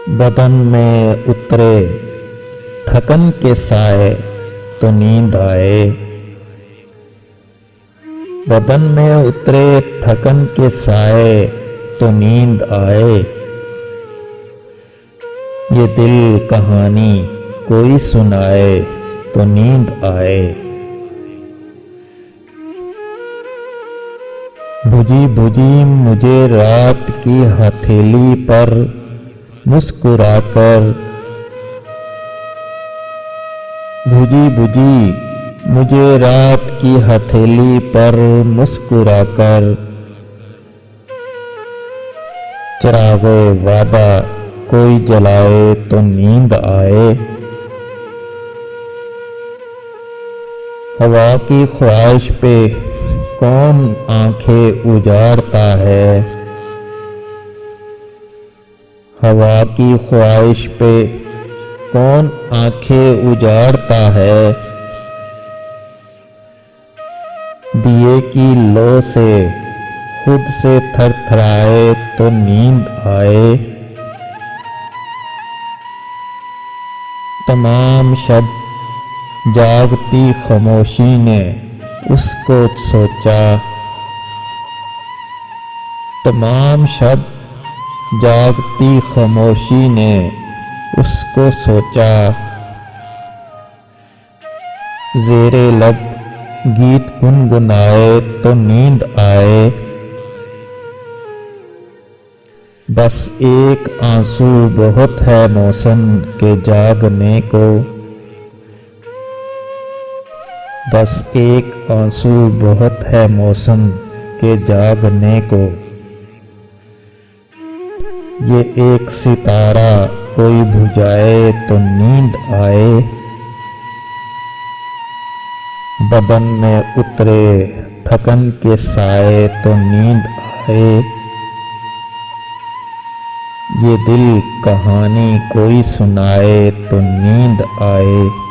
बदन में उतरे थकन के साए तो नींद आए। बदन में उतरे थकन के साए तो नींद आए। ये दिल कहानी कोई सुनाए तो नींद आए। बुझी बुझी मुझे रात की हथेली पर मुस्कुराकर, बुझी बुझी मुझे रात की हथेली पर मुस्कुराकर, चिरागे वादा कोई जलाए तो नींद आए। हवा की ख्वाहिश पे कौन आंखें उजाड़ता है। हवा की ख्वाहिश पे कौन आंखें उजाड़ता है। दिए की लो से खुद से थरथराए तो नींद आए। तमाम शब जागती खामोशी ने उसको सोचा। तमाम शब जागती खामोशी ने उसको सोचा। ज़ेरे लब गीत गुनगुनाए तो नींद आए। बस एक आंसू बहुत है मौसम के जागने को। बस एक आंसू बहुत है मौसम के जागने को। ये एक सितारा कोई बुझाए तो नींद आए। बदन में उतरे थकन के साए तो नींद आए। ये दिल कहानी कोई सुनाए तो नींद आए।